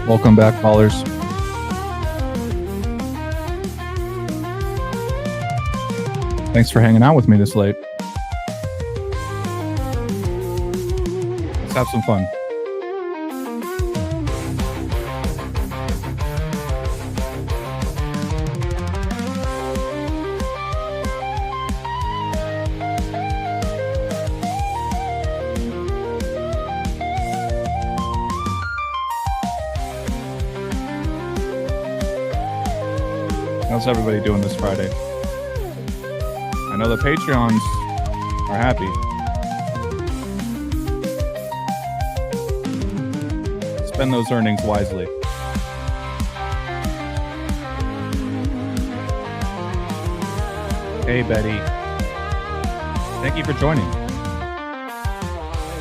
Welcome back, ballers. Thanks for hanging out with me this late. Let's have some fun. How's everybody doing this Friday? I know the Patreons are happy. Spend those earnings wisely. Hey, Betty. Thank you for joining.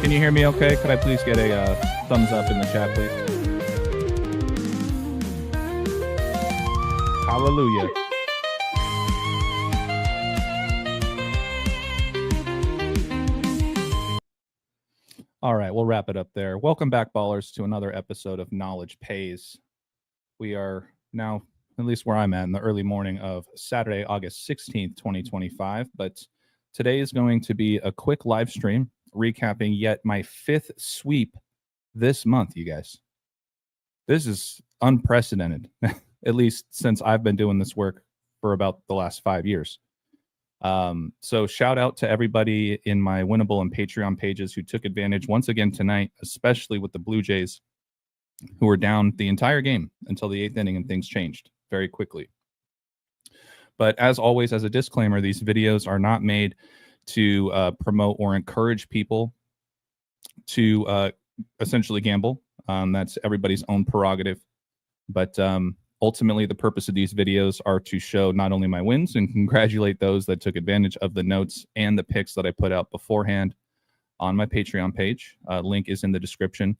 Can you hear me okay? Could I please get a thumbs up in the chat, please? Hallelujah. All right, we'll wrap it up there. Welcome back, ballers, to another episode of Knowledge Pays. We are now, at least where I'm at, in the early morning of Saturday, August 16th, 2025. But today is going to be a quick live stream recapping yet my fifth sweep this month, you guys. This is unprecedented, at least since I've been doing this work for about the last 5 years. So shout out to everybody in my Winnable and Patreon pages who took advantage once again tonight, especially with the Blue Jays, who were down the entire game until the 8th inning, and things changed very quickly. But as always, as a disclaimer, these videos are not made to promote or encourage people to essentially gamble. That's everybody's own prerogative. But ultimately, the purpose of these videos are to show not only my wins and congratulate those that took advantage of the notes and the picks that I put out beforehand on my Patreon page. Link is in the description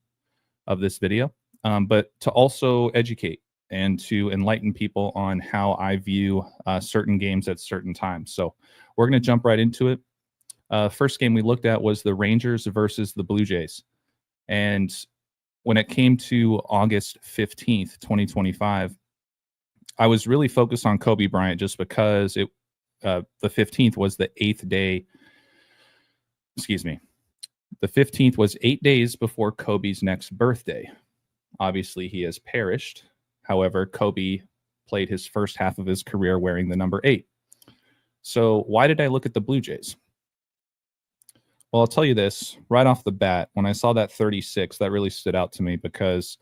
of this video. But to also educate and to enlighten people on how I view certain games at certain times. So we're going to jump right into it. First game we looked at was the Rangers versus the Blue Jays. And when it came to August 15th, 2025, I was really focused on Kobe Bryant just because the 15th was the 8th day. Excuse me. The 15th was 8 days before Kobe's next birthday. Obviously, he has perished. However, Kobe played his first half of his career wearing the number 8. So why did I look at the Blue Jays? Well, I'll tell you this right off the bat. When I saw that 36, that really stood out to me because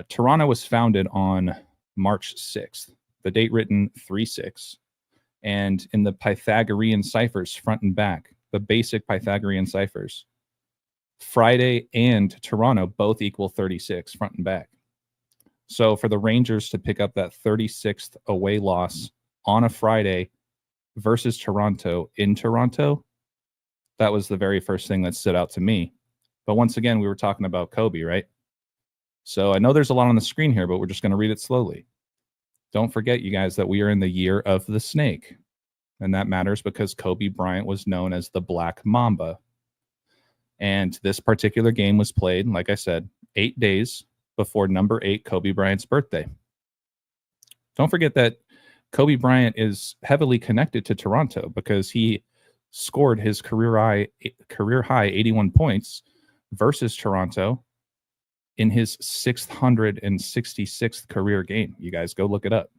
Toronto was founded on March 6th, the date written 3-6. And in the Pythagorean ciphers, front and back, the basic Pythagorean ciphers, Friday and Toronto both equal 36, front and back. So for the Rangers to pick up that 36th away loss on a Friday versus Toronto in Toronto, that was the very first thing that stood out to me. But once again, we were talking about Kobe, right? So I know there's a lot on the screen here, but we're just going to read it slowly. Don't forget, you guys, that we are in the year of the snake. And that matters because Kobe Bryant was known as the Black Mamba. And this particular game was played, like I said, 8 days before number 8 Kobe Bryant's birthday. Don't forget that Kobe Bryant is heavily connected to Toronto because he scored his career high 81 points versus Toronto in his 666th career game. You guys go look it up.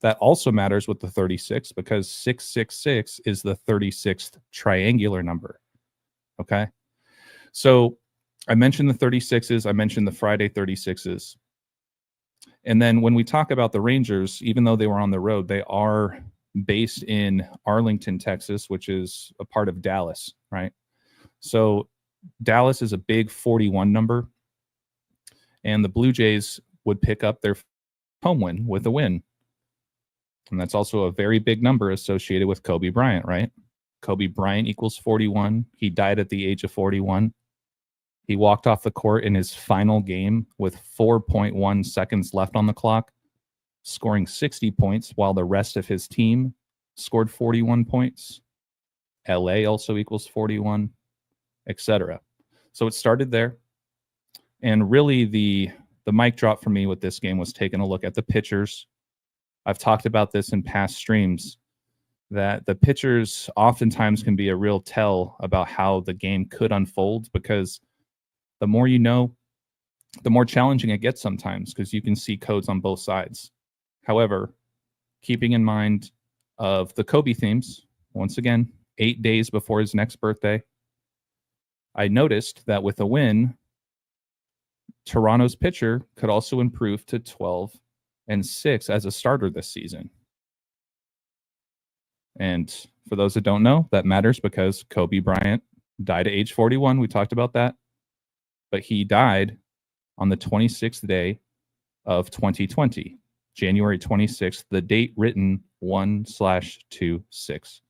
That also matters with the 36 because 666 is the 36th triangular number. Okay. So I mentioned the 36s. I mentioned the Friday 36s. And then when we talk about the Rangers, even though they were on the road, they are based in Arlington, Texas, which is a part of Dallas, right? So Dallas is a big 41 number, and the Blue Jays would pick up their home win with a win. And that's also a very big number associated with Kobe Bryant, right? Kobe Bryant equals 41. He died at the age of 41. He walked off the court in his final game with 4.1 seconds left on the clock, scoring 60 points while the rest of his team scored 41 points. LA also equals 41, etc. So it started there. And really the the mic drop for me with this game was taking a look at the pitchers. I've talked about this in past streams, that the pitchers oftentimes can be a real tell about how the game could unfold, because the more you know, the more challenging it gets sometimes, because you can see codes on both sides. However, keeping in mind of the Kobe themes, once again, 8 days before his next birthday, I noticed that with a win, Toronto's pitcher could also improve to 12-6 as a starter this season. And for those that don't know, that matters because Kobe Bryant died at age 41. We talked about that. But he died on the 26th day of 2020, January 26th, the date written 1/26.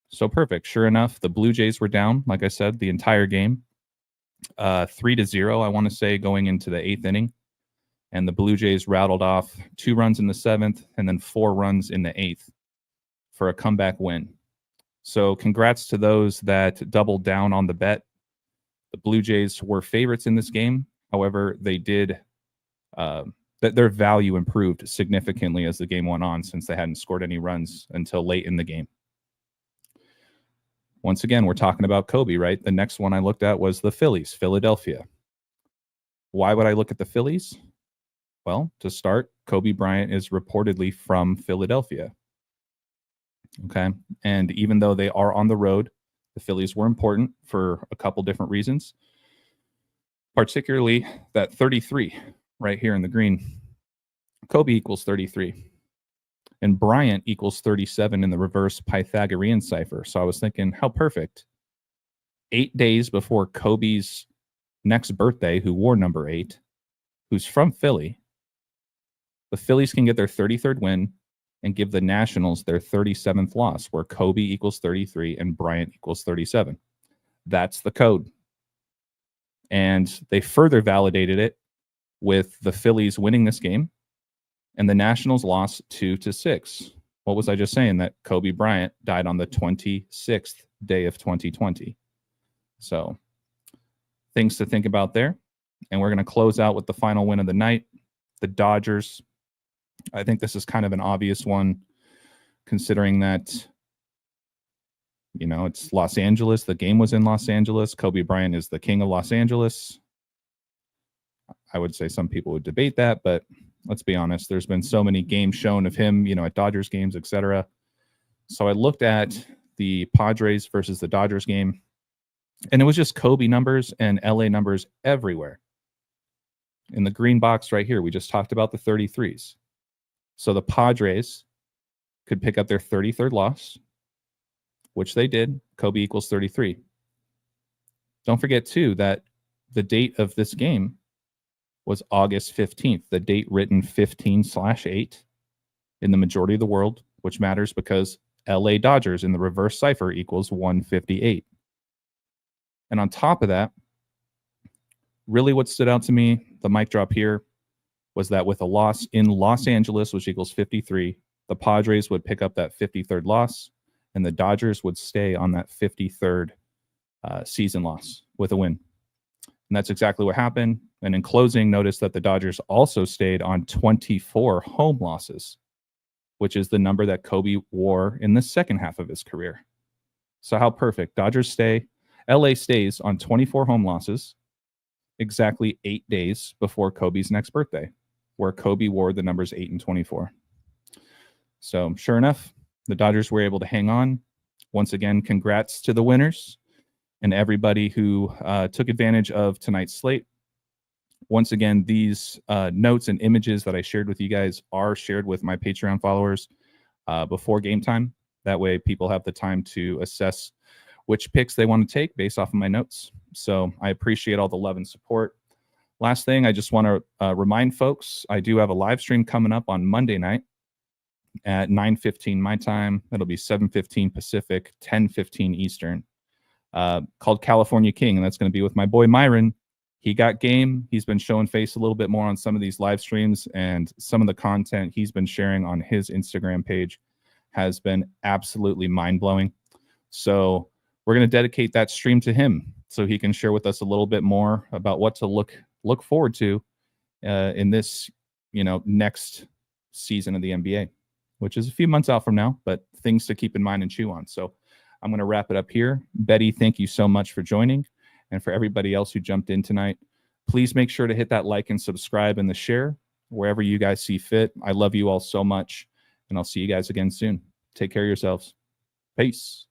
So perfect. Sure enough, the Blue Jays were down, like I said, the entire game. 3-0, I want to say, going into the 8th inning. And the Blue Jays rattled off 2 runs in the 7th and then 4 runs in the 8th for a comeback win. So congrats to those that doubled down on the bet. The Blue Jays were favorites in this game. However, they did their value improved significantly as the game went on, since they hadn't scored any runs until late in the game. Once again, we're talking about Kobe, right? The next one I looked at was the Phillies, Philadelphia. Why would I look at the Phillies? Well, to start, Kobe Bryant is reportedly from Philadelphia. Okay. And even though they are on the road, the Phillies were important for a couple different reasons, particularly that 33 right here in the green. Kobe equals 33. And Bryant equals 37 in the reverse Pythagorean cipher. So I was thinking, how perfect. 8 days before Kobe's next birthday, who wore number 8, who's from Philly, the Phillies can get their 33rd win and give the Nationals their 37th loss, where Kobe equals 33 and Bryant equals 37. That's the code. And they further validated it with the Phillies winning this game and the Nationals lost 2-6. What was I just saying? That Kobe Bryant died on the 26th day of 2020. So things to think about there. And we're going to close out with the final win of the night, the Dodgers. I think this is kind of an obvious one, considering that, you know, it's Los Angeles. The game was in Los Angeles. Kobe Bryant is the king of Los Angeles. I would say some people would debate that, but let's be honest. There's been so many games shown of him, you know, at Dodgers games, etc. So I looked at the Padres versus the Dodgers game, and it was just Kobe numbers and LA numbers everywhere. In the green box right here, we just talked about the 33s. So the Padres could pick up their 33rd loss, which they did. Kobe equals 33. Don't forget, too, that the date of this game was August 15th, the date written 15/8 in the majority of the world, which matters because LA Dodgers in the reverse cipher equals 158. And on top of that, really what stood out to me, the mic drop here, was that with a loss in Los Angeles, which equals 53, the Padres would pick up that 53rd loss, and the Dodgers would stay on that 53rd season loss with a win. And that's exactly what happened. And in closing, notice that the Dodgers also stayed on 24 home losses, which is the number that Kobe wore in the second half of his career. So how perfect. Dodgers stay. LA stays on 24 home losses, exactly 8 days before Kobe's next birthday, where Kobe wore the numbers 8 and 24. So sure enough, the Dodgers were able to hang on. Once again, congrats to the winners and everybody who took advantage of tonight's slate. Once again, these notes and images that I shared with you guys are shared with my Patreon followers before game time. That way people have the time to assess which picks they want to take based off of my notes. So I appreciate all the love and support. Last thing, I just want to remind folks, I do have a live stream coming up on Monday night at 9:15 my time. It'll be 7:15 Pacific, 10:15 Eastern, called California King. And that's going to be with my boy Myron. He got game. He's been showing face a little bit more on some of these live streams, and some of the content he's been sharing on his Instagram page has been absolutely mind-blowing. So we're going to dedicate that stream to him so he can share with us a little bit more about what to look forward to in this, next season of the NBA, which is a few months out from now, but things to keep in mind and chew on. So I'm going to wrap it up here. Betty, thank you so much for joining. And for everybody else who jumped in tonight, please make sure to hit that like and subscribe and the share wherever you guys see fit. I love you all so much, and I'll see you guys again soon. Take care of yourselves. Peace.